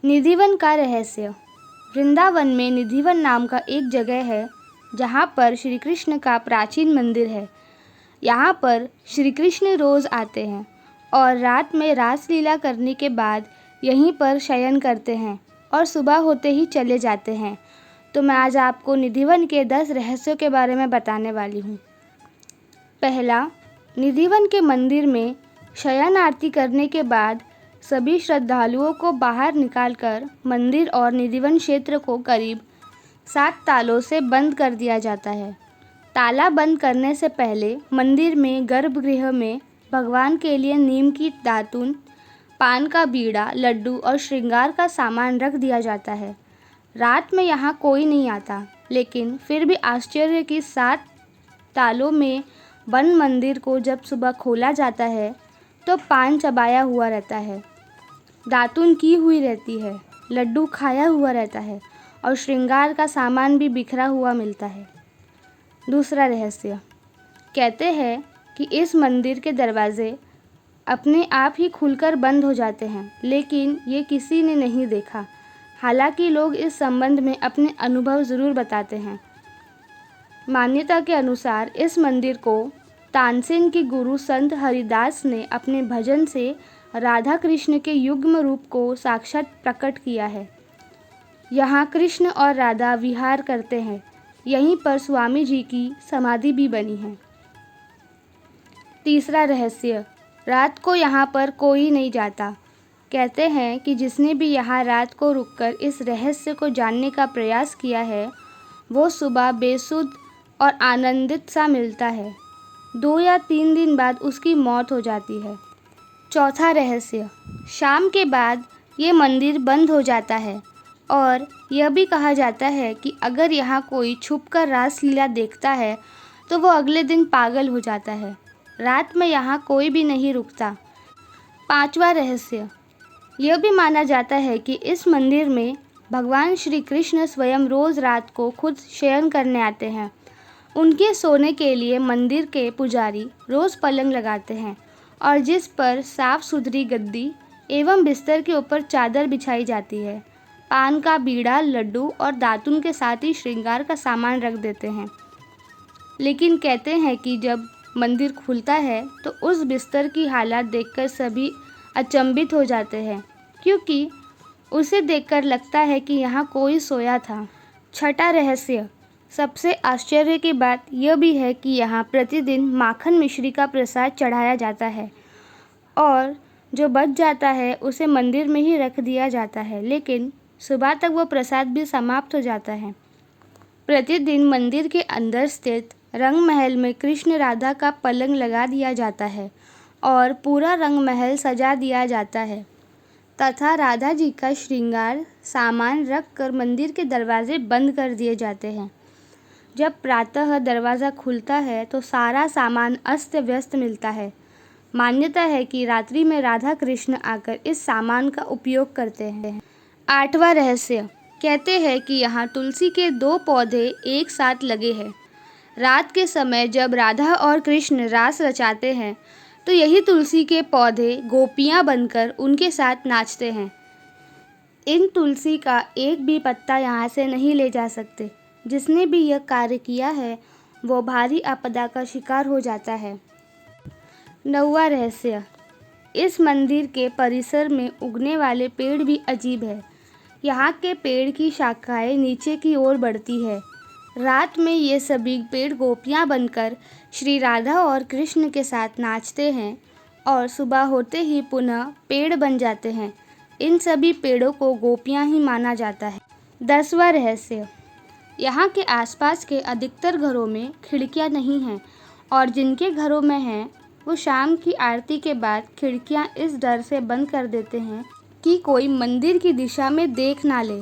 निधिवन का रहस्य। वृंदावन में निधिवन नाम का एक जगह है जहाँ पर श्री कृष्ण का प्राचीन मंदिर है। यहाँ पर श्री कृष्ण रोज़ आते हैं और रात में रासलीला करने के बाद यहीं पर शयन करते हैं और सुबह होते ही चले जाते हैं। तो मैं आज आपको निधिवन के 10 रहस्यों के बारे में बताने वाली हूँ। पहला, निधिवन के मंदिर में शयन आरती करने के बाद सभी श्रद्धालुओं को बाहर निकालकर मंदिर और निधिवन क्षेत्र को करीब 7 तालों से बंद कर दिया जाता है। ताला बंद करने से पहले मंदिर में गर्भगृह में भगवान के लिए नीम की दातुन, पान का बीड़ा, लड्डू और श्रृंगार का सामान रख दिया जाता है। रात में यहाँ कोई नहीं आता, लेकिन फिर भी आश्चर्य की 7 तालों में बंद मंदिर को जब सुबह खोला जाता है तो पान चबाया हुआ रहता है, दातुन की हुई रहती है, लड्डू खाया हुआ रहता है और श्रृंगार का सामान भी बिखरा हुआ मिलता है। दूसरा रहस्य, कहते हैं कि इस मंदिर के दरवाजे अपने आप ही खुलकर बंद हो जाते हैं, लेकिन ये किसी ने नहीं देखा। हालांकि लोग इस संबंध में अपने अनुभव ज़रूर बताते हैं। मान्यता के अनुसार इस मंदिर को तानसेन के गुरु संत हरिदास ने अपने भजन से राधा कृष्ण के युग्म रूप को साक्षात प्रकट किया है। यहाँ कृष्ण और राधा विहार करते हैं। यहीं पर स्वामी जी की समाधि भी बनी है। तीसरा रहस्य, रात को यहाँ पर कोई नहीं जाता। कहते हैं कि जिसने भी यहाँ रात को रुककर इस रहस्य को जानने का प्रयास किया है वो सुबह बेसुध और आनंदित सा मिलता है। 2 या 3 दिन बाद उसकी मौत हो जाती है। चौथा रहस्य, शाम के बाद ये मंदिर बंद हो जाता है और यह भी कहा जाता है कि अगर यहाँ कोई छुपकर रासलीला देखता है तो वो अगले दिन पागल हो जाता है। रात में यहाँ कोई भी नहीं रुकता। पांचवा रहस्य, यह भी माना जाता है कि इस मंदिर में भगवान श्री कृष्ण स्वयं रोज़ रात को खुद शयन करने आते हैं। उनके सोने के लिए मंदिर के पुजारी रोज़ पलंग लगाते हैं और जिस पर साफ सुथरी गद्दी एवं बिस्तर के ऊपर चादर बिछाई जाती है। पान का बीड़ा, लड्डू और दातुन के साथ ही श्रृंगार का सामान रख देते हैं। लेकिन कहते हैं कि जब मंदिर खुलता है तो उस बिस्तर की हालत देखकर सभी अचंभित हो जाते हैं, क्योंकि उसे देखकर लगता है कि यहाँ कोई सोया था। छठा रहस्य, सबसे आश्चर्य की बात यह भी है कि यहाँ प्रतिदिन माखन मिश्री का प्रसाद चढ़ाया जाता है और जो बच जाता है उसे मंदिर में ही रख दिया जाता है, लेकिन सुबह तक वो प्रसाद भी समाप्त हो जाता है। प्रतिदिन मंदिर के अंदर स्थित रंग महल में कृष्ण राधा का पलंग लगा दिया जाता है और पूरा रंग महल सजा दिया जाता है तथा राधा जी का श्रृंगार सामान रख कर मंदिर के दरवाजे बंद कर दिए जाते हैं। जब प्रातः दरवाज़ा खुलता है तो सारा सामान अस्त व्यस्त मिलता है। मान्यता है कि रात्रि में राधा कृष्ण आकर इस सामान का उपयोग करते हैं। आठवां रहस्य, कहते हैं कि यहाँ तुलसी के 2 पौधे एक साथ लगे हैं। रात के समय जब राधा और कृष्ण रास रचाते हैं तो यही तुलसी के पौधे गोपियाँ बनकर उनके साथ नाचते हैं। इन तुलसी का एक भी पत्ता यहाँ से नहीं ले जा सकते। जिसने भी यह कार्य किया है वो भारी आपदा का शिकार हो जाता है। 9वां रहस्य, इस मंदिर के परिसर में उगने वाले पेड़ भी अजीब है। यहाँ के पेड़ की शाखाएं नीचे की ओर बढ़ती है। रात में ये सभी पेड़ गोपियाँ बनकर श्री राधा और कृष्ण के साथ नाचते हैं और सुबह होते ही पुनः पेड़ बन जाते हैं। इन सभी पेड़ों को गोपियाँ ही माना जाता है। 10वां रहस्य, यहाँ के आसपास के अधिकतर घरों में खिड़कियाँ नहीं हैं और जिनके घरों में हैं वो शाम की आरती के बाद खिड़कियाँ इस डर से बंद कर देते हैं कि कोई मंदिर की दिशा में देख ना ले।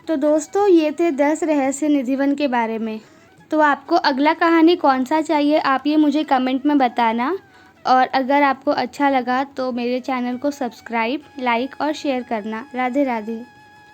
तो दोस्तों, ये थे 10 रहस्य निधिवन के बारे में। तो आपको अगला कहानी कौन सा चाहिए आप ये मुझे कमेंट में बताना, और अगर आपको अच्छा लगा तो मेरे चैनल को सब्सक्राइब, लाइक और शेयर करना। राधे राधे।